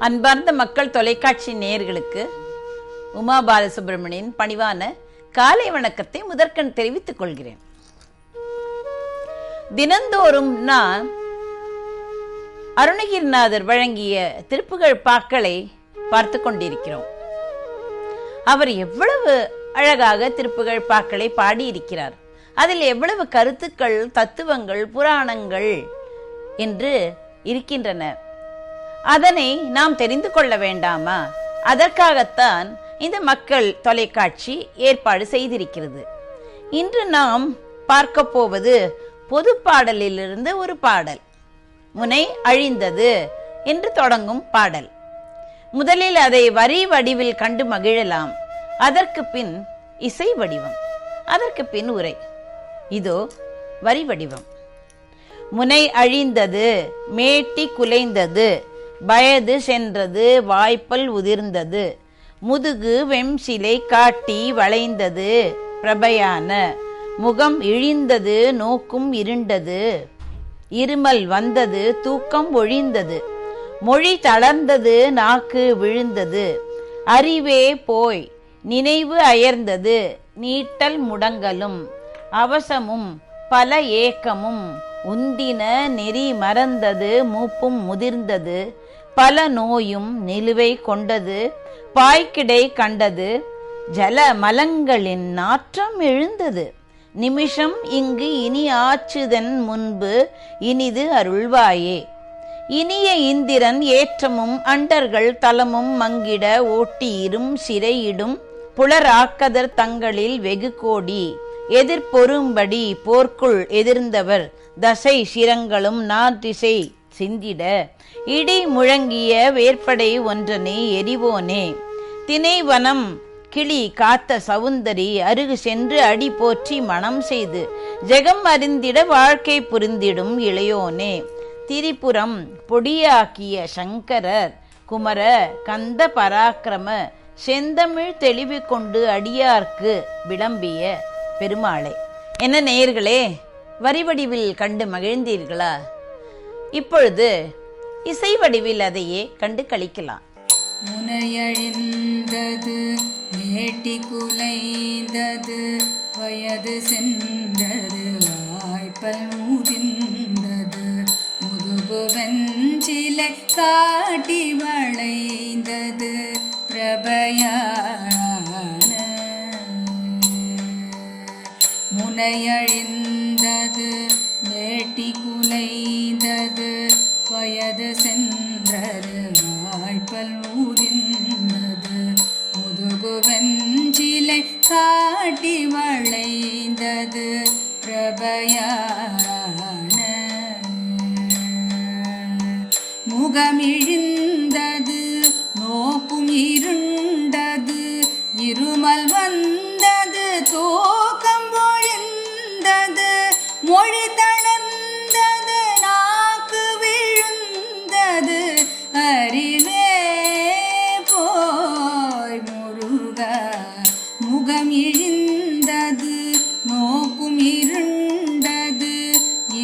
அன்பார்ந்த மக்கள் தொலைக்காட்சி நேயர்களுக்கு உமா பாலசுப்ரமணியன் பணிவான காலை வணக்கத்தை முதற்கண் தெரிவித்துக் கொள்கிறேன். தினந்தோறும் நான் அருணகிரிநாதர் வழங்கிய திருப்புகழ் பாக்களை பார்த்து கொண்டிருக்கிறோம். அவர் எவ்வளவு அழகாக திருப்புகழ் பாக்களை பாடியிருக்கிறார். அதில் எவ்வளவு கருத்துக்கள், தத்துவங்கள், புராணங்கள் என்று இருக்கின்றன. அதனை நாம் தெரிந்து கொள்ள வேண்டாமா? அதற்காகத்தான் இந்த மக்கள் தொலைக்காட்சி ஏற்பாடு செய்திருக்கிறது. இன்று நாம் பார்க்க போவது பொது பாடலிலிருந்து ஒரு பாடல், முனை அழிந்தது என்று தொடங்கும் பாடல். முதலில் அதை வரி வடிவில் கண்டு மகிழலாம். அதற்கு பின் இசை வடிவம், அதற்கு பின் உரை. இதோ வரி வடிவம். முனை அழிந்தது, மேட்டி குலைந்தது, வயது சென்றது, வாய்ப்பல் உதிர்ந்தது, முதுகு வெம்சிலை காட்டி வளைந்தது, பிரபையான முகம் இழிந்தது, நோக்கும் இருண்டது, இருமல் வந்தது, தூக்கம் ஒழிந்தது, மொழி தளர்ந்தது, நாக்கு விழுந்தது, அறிவே போய் நினைவு அயர்ந்தது, நீட்டல் முடங்கலும் அவசமும் பல ஏக்கமும், உந்தின நெறி மறந்தது, மூப்பும் முதிர்ந்தது, பல நோயும் நிலுவை கொண்டது, பாய்க்கிடை கண்டது, ஜல மலங்களின் நாற்றம் எழுந்தது, நிமிஷம் இங்கு இனி ஆச்சுதன் முன்பு இனிது அருள்வாயே, இனிய இந்திரன் ஏற்றமும் அண்டர்கள் தலமும் மங்கிட ஓட்டியிரும் சிறையிடும் புலராக்கதர் தங்களில் வெகு கோடி, எதிர்பொரும்படி போர்க்குள் எதிர்ந்தவர் தசை சிரங்களும் நாதிசை சிந்திட, இடி முழங்கிய வேற்படை ஒன்றனை எரிவோனே, திணைவனம் கிளி காத்த சவுந்தரி அருகு சென்று அடி போற்றி மனம் செய்து ஜெகம் அறிந்திட வாழ்க்கை புரிந்திடும் இளையோனே, திரிபுரம் பொடியாக்கிய சங்கரர் குமர கந்த பராக்கிரம செந்தமிழ் தெளிவு கொண்டு அடியார்க்கு விளம்பிய பெருமாளே. என்ன நேயர்களே, வரிவடிவில் கண்டு மகிழ்ந்தீர்களா? இப்பொழுது இசை வடிவில் அதையே கண்டு கழிக்கலாம். முனையழிந்தது, மேட்டி குலைந்தது, வயது சென்றது, வாய்ப்பல் ஊதிர்ந்தது, முதுகு வெஞ்சிலை காட்டி வளைந்தது, பிரபையான முனையழிந்தது, மேட்டி குலைந்தது, வயது சென்றது, வாய்ப்பல் ஊதிர்ந்தது, முதுகு வெஞ்சிலை காட்டி வளைந்தது, பிரபையான முகமிழிந்தது, நோக்கும் இருண்டது, இருமல் வந்தது, தூக்கம் ஒழிந்தது, மொழி தளர்ந்தது, நாக்கு விழுந்தது, அறிவே போய் முருகா, முகம் இழிந்தது, நோக்கும் இருண்டது,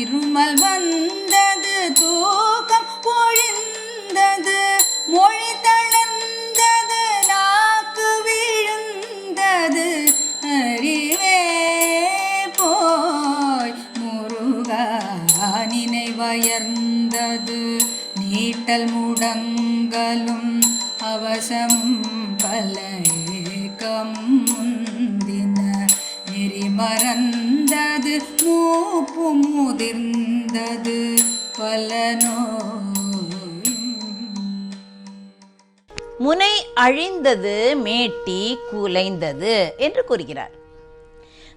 இருமல் வந்தது, தூக்கம் ஒழிந்தது, மொழி தளர்ந்தது, நாக்கு விழுந்தது, அறிவே போய் முருகா, நினைவயர்ந்தது, நீட்டல் முடங்கலும் அவசமும் பல ஏக்கமும், முந்தின நெறி மறந்தது, மூப்பும் முதிர்ந்தது, பல நோயும். முனை அழிந்தது, மேட்டி குலைந்தது என்று கூறுகிறார்.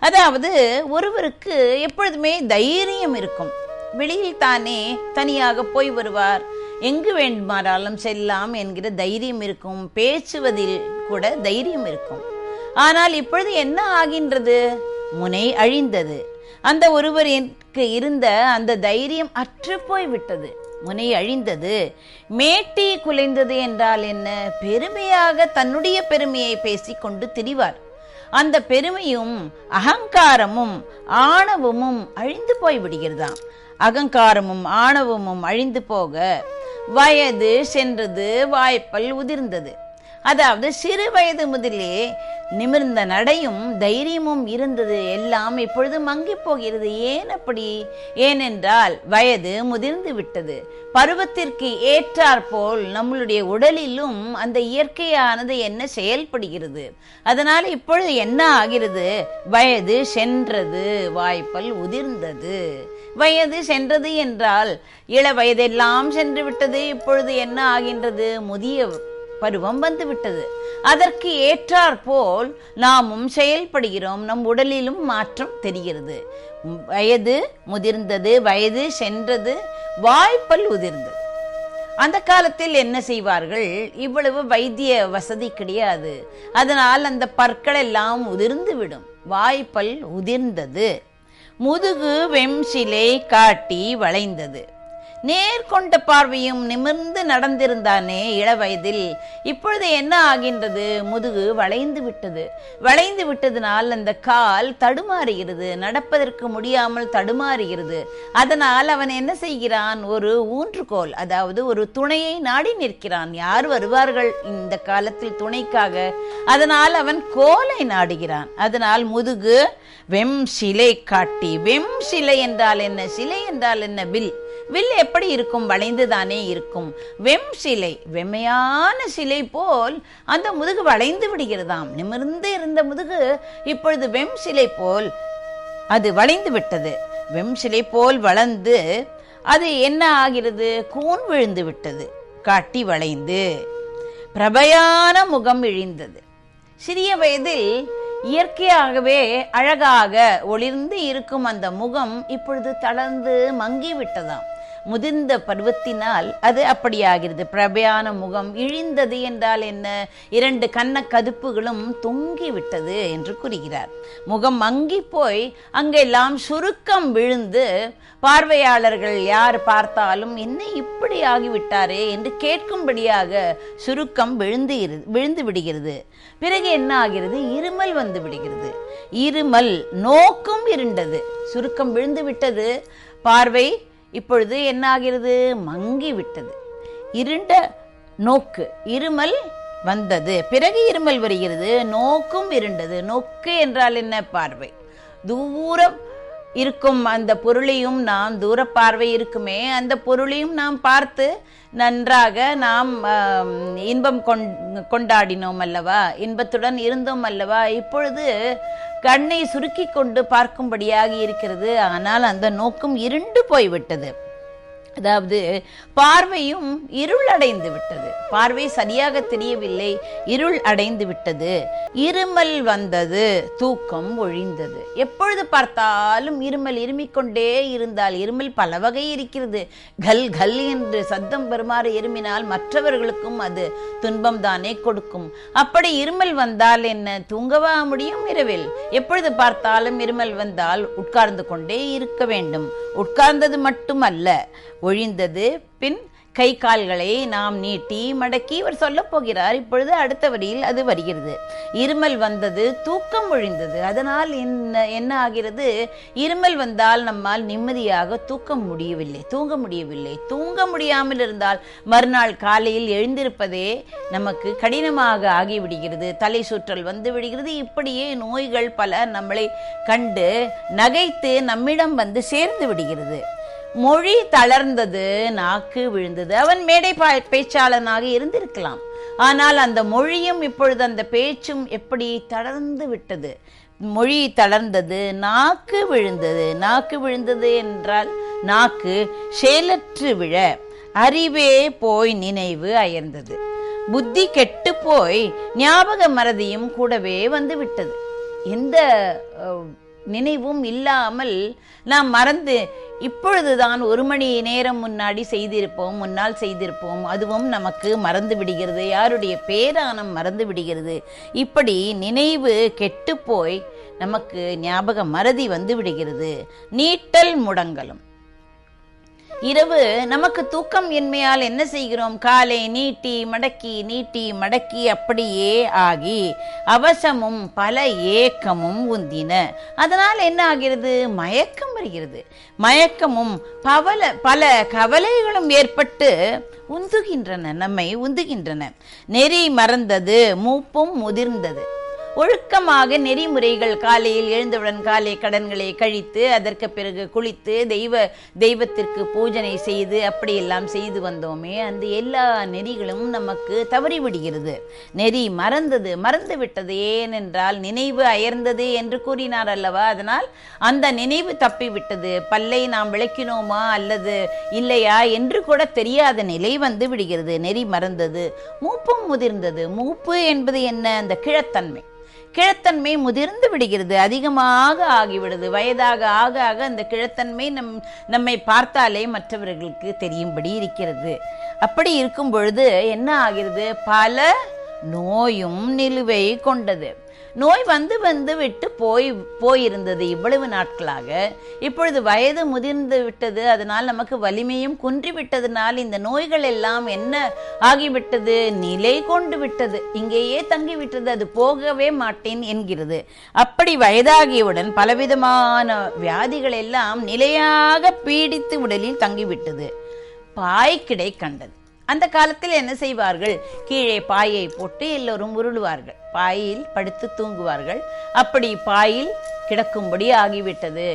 அதாவது ஒருவருக்கு எப்பொழுதுமே தைரியம் இருக்கும். வெளியில் தானே தனியாக போய் வருவார், எங்கு வேண்டுமானாலும் செல்லாம் என்கிற தைரியம் இருக்கும். பேசுவதில் கூட தைரியம் இருக்கும். ஆனால் இப்பொழுது என்ன ஆகின்றது? முனை அழிந்தது. அந்த ஒருவருக்கு இருந்த அந்த தைரியம் அற்று போய்விட்டது. முனை அழிந்தது. மேட்டி குலைந்தது என்றால் என்ன? பெருமையாக தன்னுடைய பெருமையை பேசிக்கொண்டு திரிவார். அந்த பெருமையும் அகங்காரமும் ஆணவமும் அழிந்து போய் விடுகிறதாம். அகங்காரமும் ஆணவமும் அழிந்து போக வயது சென்றது, வாய்ப்பல் உதிர்ந்தது. அதாவது சிறு வயது முதலே நிமிர்ந்த நடையும் தைரியமும் இருந்தது எல்லாம் இப்பொழுது மங்கி போகிறது. ஏன் அப்படி? ஏனென்றால் வயது முதிர்ந்து விட்டது. பருவத்திற்கு ஏற்றாற்போல் நம்மளுடைய உடலிலும் அந்த இயற்கையானது என்ன செயல்படுகிறது. அதனால் இப்பொழுது என்ன ஆகிறது? வயது சென்றது, வாய்ப்பல் உதிர்ந்தது. வயது சென்றது என்றால் இள வயதெல்லாம் சென்று விட்டது. இப்பொழுது என்ன ஆகின்றது? முதிய பருவம் வந்துவிட்டது. அதற்கு ஏற்றாற்போல் நாமும் செயல்படுகிறோம். நம் உடலிலும் மாற்றம் தெரிகிறது. வயது முதிர்ந்தது, வயது சென்றது, வாய்ப்பல் உதிர்ந்தது. அந்த காலத்தில் என்ன செய்வார்கள்? இவ்வளவு வைத்திய வசதி கிடையாது. அதனால் அந்த பற்கள் எல்லாம் உதிர்ந்து விடும். வாய்ப்பல் உதிர்ந்தது. முதுகு வெம்சிலை காட்டி வளைந்தது. நேர்கொண்ட பார்வையும் நிமிர்ந்து நடந்திருந்தானே இள வயதில், இப்பொழுது என்ன ஆகின்றது? முதுகு வளைந்து விட்டது. வளைந்து விட்டதனால் அந்த கால் தடுமாறுகிறது, நடப்பதற்கு முடியாமல் தடுமாறுகிறது. அதனால் அவன் என்ன செய்கிறான்? ஒரு ஊன்றுகோல், அதாவது ஒரு துணையை நாடி நிற்கிறான். யார் வருவார்கள் இந்த காலத்தில் துணைக்காக? அதனால் அவன் கோலை நாடுகிறான். அதனால் முதுகு வெம் சிலை காட்டி. வெம் சிலை என்றால் என்ன? சிலை என்றால் என்ன? வில். வில் எப்படி இருக்கும்? வளைந்துதானே இருக்கும். வெம் சிலை, வெம்மையான சிலை போல் அந்த முதுகு வளைந்து விடுகிறதாம். நிமிர்ந்து இருந்த முதுகு இப்பொழுது வெம் சிலை போல் அது வளைந்து விட்டது. வெம் சிலை போல் வளர்ந்து அது என்ன ஆகிறது? கூன் விழுந்து விட்டது. காட்டி வளைந்து பிரபையான முகம் இழிந்தது. சிறிய வயதில் இயற்கையாகவே அழகாக ஒளிர்ந்து இருக்கும் அந்த முகம் இப்பொழுது தளர்ந்து மங்கி விட்டதாம். முதிர்ந்த பருவத்தினால் அது அப்படியாகிறது. பிரபையான முகம் இழிந்தது என்றால் என்ன? இரண்டு கண்ண கதுப்புகளும் தொங்கி விட்டது என்று கூறுகிறார். முகம் மங்கி போய் அங்கெல்லாம் சுருக்கம் விழுந்து பார்வையாளர்கள் யார் பார்த்தாலும் என்ன இப்படி ஆகிவிட்டாரே என்று கேட்கும்படியாக சுருக்கம் விழுந்து விடுகிறது. பிறகு என்ன ஆகிறது? இருமல் வந்து விடுகிறது. இருமல், நோக்கும் இருண்டது. சுருக்கம் விழுந்து விட்டது. பார்வை இப்பொழுது என்ன ஆகிறது? மங்கி விட்டது. இருண்ட நோக்கு, இருமல் வந்தது. பிறகு இருமல் வருகிறது, நோக்கும் இருண்டது. நோக்கு என்றால் என்ன? பார்வை. தூரம் இருக்கும் அந்த பொருளையும் நாம், தூர பார்வை இருக்குமே, அந்த பொருளையும் நாம் பார்த்து நன்றாக நாம் இன்பம் கொண்டாடினோம் அல்லவா, இன்பத்துடன் இருந்தோம் அல்லவா. இப்பொழுது கண்ணை சுருக்கி கொண்டு பார்க்கும்படியாக இருக்கிறது. ஆனால் அந்த நோக்கும் இருண்டு போய்விட்டது. அதாவது பார்வையும் இருள் அடைந்து விட்டது. பார்வை சரியாக தெரியவில்லை, இருள் அடைந்து விட்டது. இருமல் வந்தது, தூக்கம் ஒழிந்தது. எப்பொழுது பார்த்தாலும் இருமல், இருமிக்கொண்டே இருந்தால், இருமல் பல வகை இருக்கிறது. கல் கல் என்று சத்தம் பெறுமாறு இருமினால் மற்றவர்களுக்கும் அது துன்பம் தானே கொடுக்கும். அப்படி இருமல் வந்தால் என்ன? தூங்கவா முடியும் இரவில்? எப்பொழுது பார்த்தாலும் இருமல் வந்தால் உட்கார்ந்து கொண்டே இருக்க வேண்டும். உட்கார்ந்தது மட்டுமல்ல, ஒழிந்தது. பின் கை கால்களை நாம் நீட்டி மடக்கி இவர் சொல்ல போகிறார். இப்பொழுது அடுத்த வரியில் அது வருகிறது. இருமல் வந்தது, தூக்கம் ஒழிந்தது. அதனால் என்ன ஆகிறது? இருமல் வந்தால் நம்மால் நிம்மதியாக தூங்க முடியவில்லை. தூங்க முடியாமல் இருந்தால் மறுநாள் காலையில் எழுந்திருப்பதே நமக்கு கடினமாக ஆகிவிடுகிறது. தலை சுற்றல் வந்து விடுகிறது. இப்படியே நோய்கள் பல நம்மளை கண்டு நகைத்து நம்மிடம் வந்து சேர்ந்து விடுகிறது. மொழி தளர்ந்தது, நாக்கு விழுந்தது. அவன் மேடை பேச்சாளனாக இருந்திருக்கலாம். ஆனால் அந்த மொழியும் இப்பொழுது அந்த பேச்சும் எப்படி தளர்ந்து விட்டது. மொழி தளர்ந்தது, நாக்கு விழுந்தது. நாக்கு விழுந்தது என்றால் நாக்கு செயலற்று விழ, அறிவே போய் நினைவு அயர்ந்தது. புத்தி கெட்டு போய் ஞாபக மறதியும் கூடவே வந்து விட்டது. எந்த நினைவும் இல்லாமல் நாம் மறந்து, இப்பொழுதுதான் 1 மணி நேரம் முன்னால் செய்திருப்போம், அதுவும் நமக்கு மறந்து விடுகிறது. யாருடைய பேரானம் மறந்து விடுகிறது. இப்படி நினைவு கெட்டு போய் நமக்கு ஞாபக மறதி வந்து விடுகிறது. நீட்டல் முடங்கலும். இரவு நமக்கு தூக்கம் இன்மையால் என்ன செய்கிறோம்? காலை நீட்டி மடக்கி நீட்டி மடக்கி அப்படியே ஆகி அவசமும் பல ஏக்கமும் உந்தின. அதனால் என்ன ஆகிறது? மயக்கம் வருகிறது. மயக்கமும் பல கவலைகளும் ஏற்பட்டு உந்துகின்றன, நம்மை உந்துகின்றன. நெறி மறந்தது, மூப்பும் முதிர்ந்தது. ஒழுக்கமாக நெறிமுறைகள், காலையில் எழுந்தவுடன் காலை கடன்களை கழித்து அதற்கு பிறகு குளித்து தெய்வத்திற்கு பூஜனை செய்து அப்படியெல்லாம் செய்து வந்தோமே, அந்த எல்லா நெறிகளும் நமக்கு தவறிவிடுகிறது. நெறி மறந்து விட்டது. ஏனென்றால் நினைவு அயர்ந்தது என்று கூறினார் அல்லவா? அதனால் அந்த நினைவு தப்பிவிட்டது. பல்லை நாம் விளக்கினோமா அல்லது இல்லையா என்று கூட தெரியாத நிலை வந்து விடுகிறது. நெறி மறந்தது, மூப்பும் முதிர்ந்தது. மூப்பு என்பது என்ன? அந்த கிழத்தன்மை முதிர்ந்து விடுகிறது, அதிகமாக ஆகிவிடுது. வயதாக ஆக ஆக அந்த கிழத்தன்மை நம்மை பார்த்தாலே மற்றவர்களுக்கு தெரியும்படி இருக்கிறது. அப்படி இருக்கும் பொழுது என்ன ஆகிறது? பல நோயும் நிலுவை கொண்டது. நோய் வந்து விட்டு போயிருந்தது இவ்வளவு நாட்களாக. இப்பொழுது வயது முதிர்ந்து விட்டது. அதனால் நமக்கு வலிமையும் குன்றிவிட்டதுனால் இந்த நோய்கள் எல்லாம் என்ன ஆகிவிட்டது? நிலை கொண்டு விட்டது, இங்கேயே தங்கிவிட்டது, அது போகவே மாட்டேன் என்கிறது. அப்படி வயதாகியவுடன் பலவிதமான வியாதிகள் எல்லாம் நிலையாக பீடித்து உடலில் தங்கிவிட்டது. பாய்க்கிடை கண்டது. அந்த காலத்தில் என்ன செய்வார்கள்? கீழே பாயை போட்டு எல்லோரும் உருளுவார்கள், பாயில் படுத்து தூங்குவார்கள். அப்படி பாயில் கிடக்கும்படி ஆகிவிட்டது.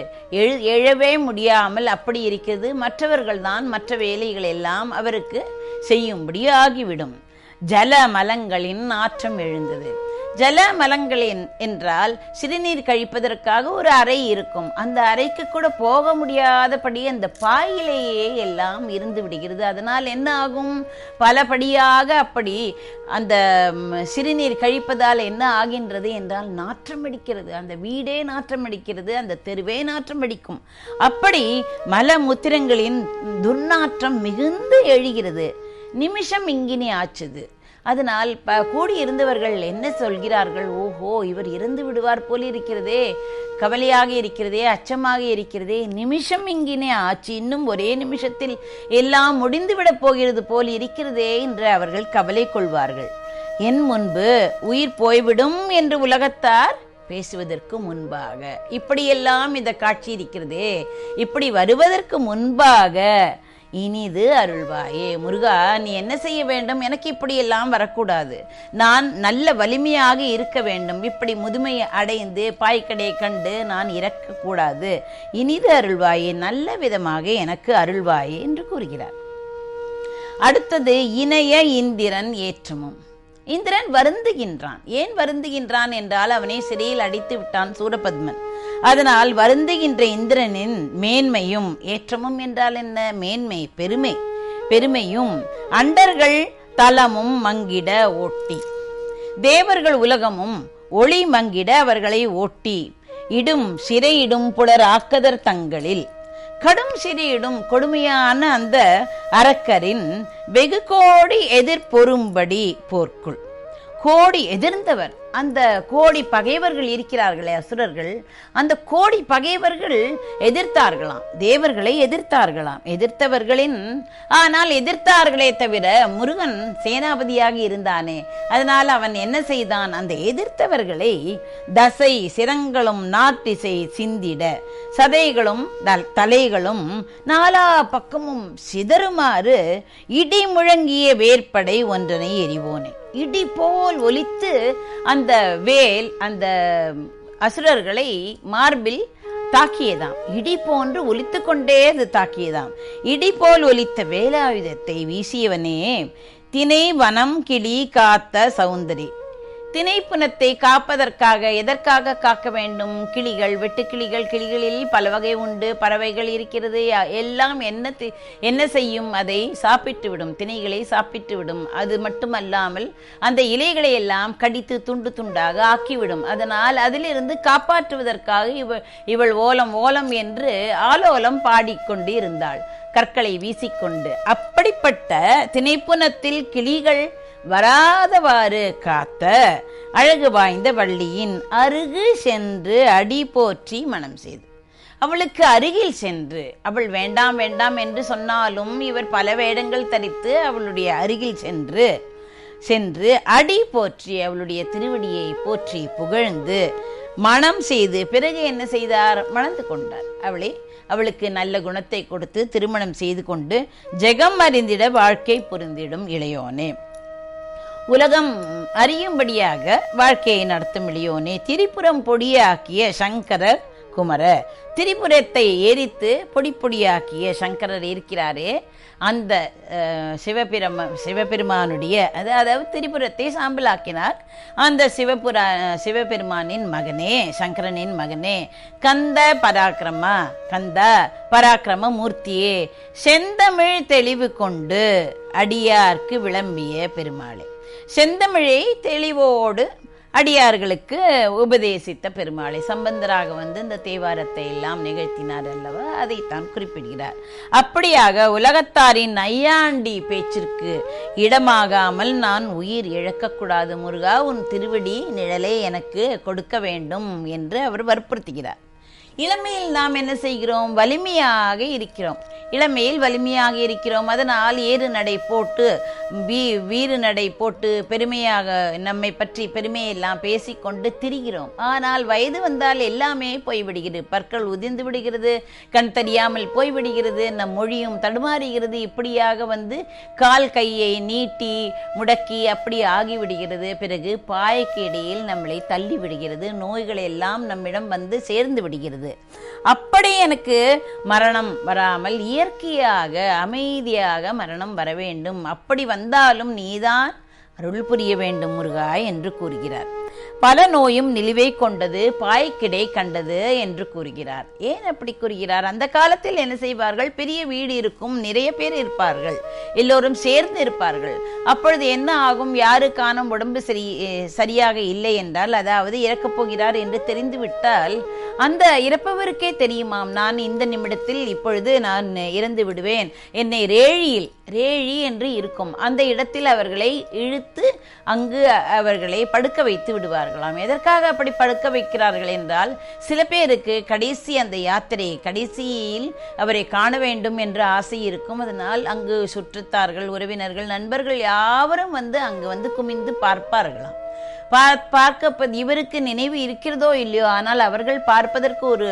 எழவே முடியாமல் அப்படி இருக்கிறது. மற்றவர்கள் தான் மற்ற வேலைகள் எல்லாம் அவருக்கு செய்யும்படி ஆகிவிடும். ஜல மலங்களின் நாற்றம் எழுந்தது. ஜல மலங்களின் என்றால் சிறுநீர் கழிப்பதற்காக ஒரு அறை இருக்கும். அந்த அறைக்கு கூட போக முடியாதபடி அந்த பாயிலேயே எல்லாம் இருந்து விடுகிறது. அதனால் என்ன ஆகும்? பலபடியாக அப்படி அந்த சிறுநீர் கழிப்பதால் என்ன ஆகின்றது என்றால் நாற்றம் அடிக்கிறது. அந்த வீடே நாற்றம் அடிக்கிறது, அந்த தெருவே நாற்றம் அடிக்கும். அப்படி மலமுத்திரங்களின் துர்நாற்றம் மிகுந்து எழுகிறது. நிமிஷம் இங்கினே ஆச்சுது. அதனால் கூடியிருந்தவர்கள் என்ன சொல்கிறார்கள்? ஓஹோ, இவர் இறந்து விடுவார் போல் இருக்கிறதே, கவலையாக இருக்கிறதே, அச்சமாக இருக்கிறதே, நிமிஷம் இங்கினே ஆச்சு, இன்னும் ஒரே நிமிஷத்தில் எல்லாம் முடிந்துவிடப் போகிறது போல் இருக்கிறதே என்று அவர்கள் கவலை கொள்வார்கள். என் முன்பு உயிர் போய்விடும் என்று உலகத்தார் பேசுவதற்கு முன்பாக இப்படியெல்லாம் இந்த காட்சி இருக்கிறதே. இப்படி வருவதற்கு முன்பாக இனிது அருள்வாயே. முருகா, நீ என்ன செய்ய வேண்டும்? எனக்கு இப்படியெல்லாம் வரக்கூடாது, நான் நல்ல வலிமையாக இருக்க வேண்டும். இப்படி முதுமையை அடைந்து பாய்க்கடை கண்டு நான் இறக்கக்கூடாது. இனிது அருள்வாயே, நல்ல விதமாக எனக்கு அருள்வாயே என்று கூறுகிறார். அடுத்தது இணைய இந்திரன் ஏற்றமும். இந்திரன் வருந்துகின்றான். ஏன் வருந்துகின்றான் என்றால் அவனை சிறையில் அடைத்து விட்டான் சூரபத்மன். அதனால் வருந்துகின்ற இந்திரனின் மேன்மையும், ஏற்றமும் என்றால் என்ன? மேன்மை, பெருமையும் அண்டர்கள் தலமும் மங்கிட ஓட்டி, தேவர்கள் உலகமும் ஒளி மங்கிட அவர்களை ஓட்டி, சிறையிடும் புலர் ஆக்கதர் தங்களில், கடும் சிறையிடும் கொடுமையான அந்த அரக்கரின் வெகு கோடி எதிர்பொரும்படி போர்க்குள். கோடி எதிர்ந்தவர், அந்த கோடி பகைவர்கள் இருக்கிறார்களே அசுரர்கள், அந்த கோடி பகைவர்கள் எதிர்த்தார்களாம், தேவர்களை எதிர்த்தவர்களின், ஆனால் எதிர்த்தார்களே தவிர முருகன் சேனாபதியாக இருந்தானே, அதனால் அவன் என்ன செய்தான்? அந்த எதிர்த்தவர்களை தசை சிரங்களும் நாட்டிசை சிந்திட, சதைகளும் தலைகளும் நாலா பக்கமும் சிதறுமாறு இடி முழங்கிய வேற்படை ஒன்றனை எரிவோனே. இடி போல் ஒலித்து அந்த வேல் அந்த அசுரர்களை மார்பில் தாக்கியதாம். இடி போன்று ஒலித்து கொண்டே அது தாக்கியதாம். இடி போல் ஒலித்த வேலாயுதத்தை வீசியவனே திணை வனம் கிளி காத்த சௌந்தரி. திணைப்புனத்தை காப்பதற்காக எதற்காக காக்க வேண்டும்? கிளிகள், வெட்டுக்கிளிகள், கிளிகளில் பல வகை உண்டு, பறவைகள் இருக்கிறது, எல்லாம் என்ன செய்யும்? அதை சாப்பிட்டு விடும், திணைகளை சாப்பிட்டு விடும். அது மட்டுமல்லாமல் அந்த இலைகளை எல்லாம் கடித்து துண்டு துண்டாக ஆக்கிவிடும். அதனால் அதிலிருந்து காப்பாற்றுவதற்காக இவள் ஓலம் ஓலம் என்று ஆலோலம் பாடிக்கொண்டு இருந்தாள், கற்களை வீசிக்கொண்டு. அப்படிப்பட்ட திணைப்புனத்தில் கிளிகள் வராதவாறு காத்த அழகு வாய்ந்த வள்ளியின் அருகு சென்று அடி போற்றி மனம் செய்து. அவளுக்கு அருகில் சென்று, அவள் வேண்டாம் வேண்டாம் என்று சொன்னாலும் இவர் பல வேடங்கள் தரித்து அவளுடைய அருகில் சென்று அடி போற்றி அவளுடைய திருவடியை போற்றி புகழ்ந்து மணம் செய்து, பிறகு என்ன செய்தார்? மணந்து கொண்டார். அவளுக்கு நல்ல குணத்தை கொடுத்து திருமணம் செய்து கொண்டு ஜெகம் அறிந்திட வாழ்க்கை புரிந்திடும் இளையோனே, உலகம் அறியும்படியாக வாழ்க்கையை நடத்தும் இளையோனே, திரிபுரம் பொடியாக்கிய சங்கரர் குமர, திரிபுரத்தை எரித்து பொடி பொடியாக்கிய சங்கரர் இருக்கிறாரே, அந்த சிவபெருமானுடைய அதாவது திரிபுரத்தை சாம்பலாக்கினார் அந்த சிவபெருமானின் மகனே, சங்கரனின் மகனே, கந்த பராக்கிரம மூர்த்தியே, செந்தமிழ் தெளிவு கொண்டு அடியார்க்கு விளம்பிய பெருமாளே, செந்தமிழை தெளிவோடு அடியார்களுக்கு உபதேசித்த பெருமாளை. சம்பந்தராக வந்து இந்த தேவாரத்தை எல்லாம் நிகழ்த்தினார் அல்லவா, அதைத்தான் குறிப்பிடுகிறார். அப்படியாக உலகத்தாரின் நையாண்டி பேச்சிற்கு இடமாகாமல் நான் உயிர் இழக்கக்கூடாது முருகா, உன் திருவடி நிழலை எனக்கு கொடுக்க வேண்டும் என்று அவர் வற்புறுத்துகிறார். இளமையில் நாம் என்ன செய்கிறோம்? வலிமையாக இருக்கிறோம். இளமையில் வலிமையாக இருக்கிறோம். அதனால் ஏறு நடை போட்டு வீறு நடை போட்டு பெருமையாக நம்மை பற்றி பெருமையெல்லாம் பேசிக்கொண்டு திரிகிறோம். ஆனால் வயது வந்தால் எல்லாமே போய்விடுகிறது. பற்கள் உதிர்ந்து விடுகிறது, கண் தெரியாமல் போய்விடுகிறது, நம் மொழியும் தடுமாறுகிறது. இப்படியாக வந்து கால் கையை நீட்டி முடக்கி அப்படி ஆகிவிடுகிறது. பிறகு பாய்க்கு இடையில் நம்மளை தள்ளி விடுகிறது. நோய்கள் எல்லாம் நம்மிடம் வந்து சேர்ந்து விடுகிறது. அப்படி எனக்கு மரணம் வராமல் இயற்கையாக அமைதியாக மரணம் வர வேண்டும். அப்படி வந்தாலும் நீதான் அருள் புரிய வேண்டும் முருகா என்று கூறுகிறார். பல நோயும் நிலுவை கொண்டது, பாய்க்கிடை கண்டது என்று கூறுகிறார். ஏன் அப்படி கூறுகிறார்? அந்த காலத்தில் என்ன செய்வார்கள்? பெரிய வீடு இருக்கும், நிறைய பேர் இருப்பார்கள், எல்லோரும் சேர்ந்து இருப்பார்கள். அப்பொழுது என்ன ஆகும்? யாருக்கான உடம்பு சரியாக இல்லை என்றால், அதாவது இறக்கப் போகிறார் என்று தெரிந்துவிட்டால், அந்த இறப்பவருக்கே தெரியுமாம், நான் இந்த நிமிடத்தில் இப்பொழுது நான் இறந்து விடுவேன், என்னை ரேழி என்று இருக்கும் அந்த இடத்தில் அவர்களை இழுத்து அங்கு அவர்களை படுக்க வைத்து விடுவார்களாம். எதற்காக அப்படி படுக்க வைக்கிறார்கள் என்றால், சில பேருக்கு கடைசி அந்த யாத்திரை கடைசியில் அவரை காண வேண்டும் என்ற ஆசை இருக்கும். அதனால் அங்கு சுற்றத்தார்கள், உறவினர்கள், நண்பர்கள் யாவரும் வந்து அங்கு வந்து குமிந்து பார்ப்பார்களாம். பார்க்க இவருக்கு நினைவு இருக்கிறதோ இல்லையோ, ஆனால் அவர்கள் பார்ப்பதற்கு ஒரு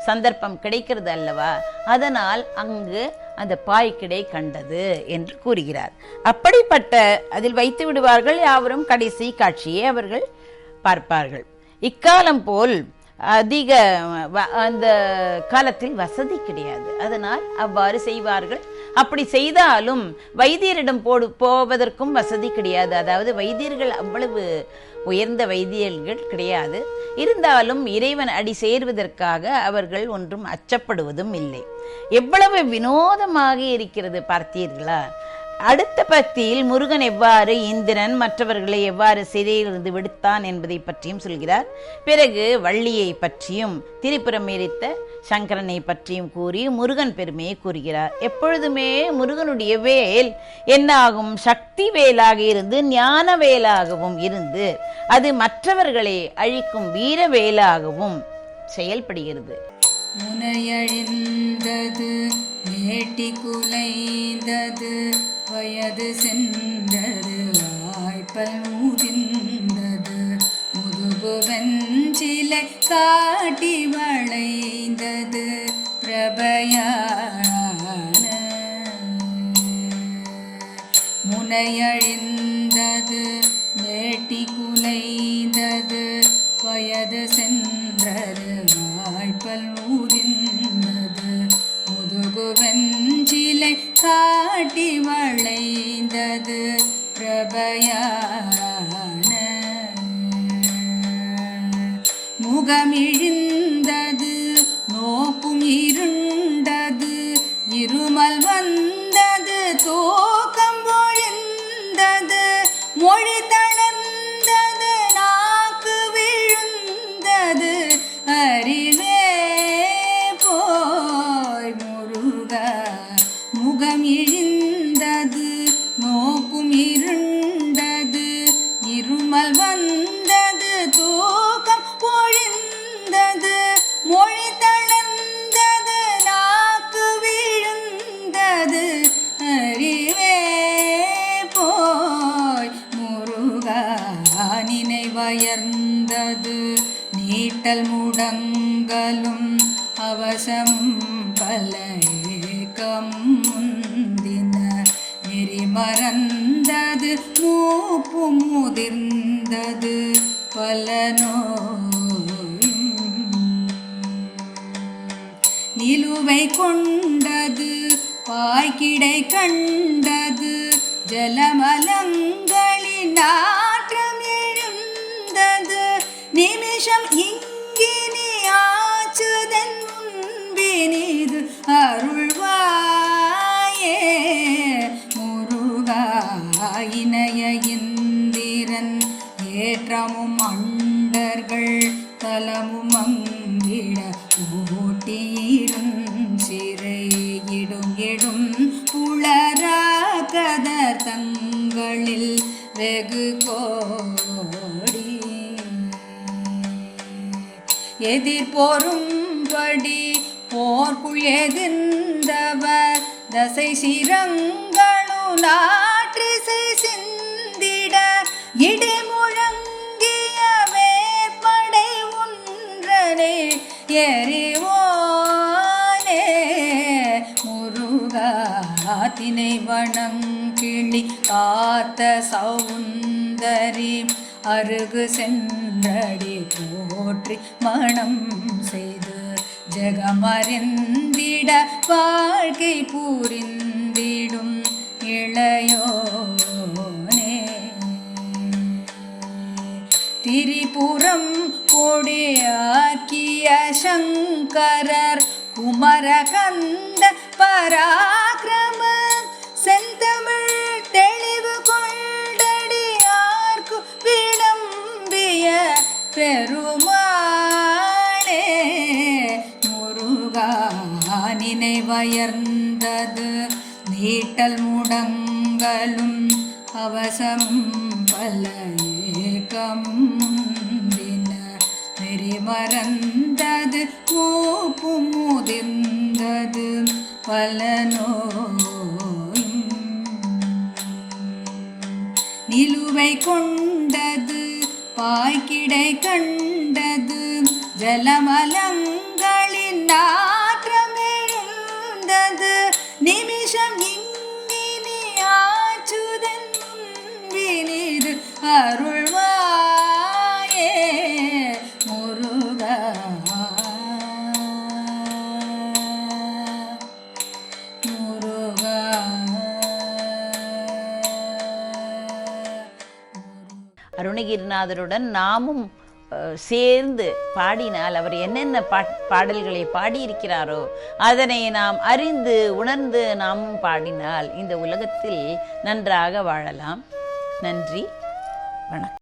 சந்தர்ப்பம் கிடைக்கிறது அல்லவா, அதனால் அங்கு அந்த பாய்க்கிடை கண்டது என்று கூறுகிறார். அப்படிப்பட்ட அதில் வைத்து விடுவார்கள். யாவரும் கடைசி காட்சியை அவர்கள் பார்ப்பார்கள். இக்காலம் போல் அதிக அந்த காலத்தில் வசதி கிடையாது, அதனால் அவ்வாறு செய்வார்கள். அப்படி செய்தாலும் வைத்தியரிடம் போவதற்கும் வசதி கிடையாது. அதாவது வைத்தியர்கள் அவ்வளவு உயர்ந்த வைத்தியர்கள் கிடையாது. இருந்தாலும் இறைவன் அடி சேர்வதற்காக அவர்கள் ஒன்றும் அச்சப்படுவதும் இல்லை. எவ்வளவு வினோதமாக இருக்கிறது பார்த்தீர்களா? அடுத்த பத்தியில் முருகன் எவ்வாறு இந்திரன் மற்றவர்களை எவ்வாறு சிறையிலிருந்து விடுத்தான் என்பதை பற்றியும் சொல்கிறார். பிறகு வள்ளியை பற்றியும் திரிபுரம் எரித்த சங்கரனை பற்றியும் கூறி முருகன் பெருமையை கூறுகிறார். எப்பொழுதுமே முருகனுடைய வேல் என்ன ஆகும்? சக்தி வேலாக இருந்து ஞான வேலாகவும் இருந்து அது மற்றவர்களை அழிக்கும் வீர வேலாகவும் செயல்படுகிறது. முனையழிந்தது மேட்டி குலைந்தது வயது சென்றது வாய்ப்பல் ஊதிந்தது முதுகு வெஞ்சிலை காட்டி வளைந்தது பிரபயான முனையழிந்தது மேட்டி குலைந்தது வயது சென்றது வாய்ப்பல் ஊதிந்தது முதுகு வெஞ்சிலை காட்டி வளைந்தது பிரபயான முகமிழிந்தது நோக்கும் இருண்டது இருமல் வந்தது தூக்கம் ஒழிந்தது மொழி தளர்ந்தது நாக்கு விழுந்தது அறிவே போய் முருகா முகம் இழிந்தது நோக்கும் இருண்டது இருமல் வந்தது தூக்கம் ஒழிந்தது நினைவயர்ந்தது நீட்டல் முடங்கலும் அவசமும் பல ஏக்கமும் முந்தின நெறி மறந்தது மூப்பு முதிர்ந்தது பல நோயும் நிலுவை கொண்டது பாய்கிடை கண்டது ஜலமலங்களின் நாற்றம் எழுந்தது நிமிஷம் இங்கினி ஆச்சுதன் முன்பினிது அருள்வாயே முருகா இணைய இந்திரன் ஏற்றமும் அண்டர்கள் தலமும் அங்கிட ஊட்டியிரும் சிறை இடும் புலரா கதர் தங்களில் வெகு கோடி எதிர்போரும்படி போர்க்குள் எதிர்ந்தவர் தசை சிரங்களு நாற்றிசை சிந்திட இடிமுழங்கிய வேற்படை ஒன்றனே எறிவோனே முருகா தினை வணங்கிளி காத்த சௌந்தரி அருகு சென்றடி போற்றி மணம் செய்து ஜெகமறிந்திட வாழ்க்கை புரிந்திடும் இளையோனே திரிபுரம் கொடியாக்கிய சங்கரர் குமரகந்த பராக்கிரம செந்தமிழ் தெளிவு கொண்டடியார்க்கு விளம்பிய பெருமாளே முருகா நினைவயர்ந்தது நீட்டல் முடங்கலும் அவசமும் பல ஏக்கமும் முந்தின நெறி மறந்தது மூப்பு முதிர்ந்தது பல நோயும் நிலுவை கொண்டது பாய்கிடை கண்டது ஜலமலங்களின் நாற்றம் எழுந்தது நிமிஷம் இங்கினி ஆச்சுதன் முன்பினிது அருள்வாயே முருகா முருகா. அருணகிரிநாதருடன் நாமும் சேர்ந்து பாடினால் அவர் என்னென்ன பாடல்களை பாடியிருக்கிறாரோ அதனை நாம் அறிந்து உணர்ந்து நாமும் பாடினால் இந்த உலகத்தில் நன்றாக வாழலாம். நன்றி, வணக்கம்.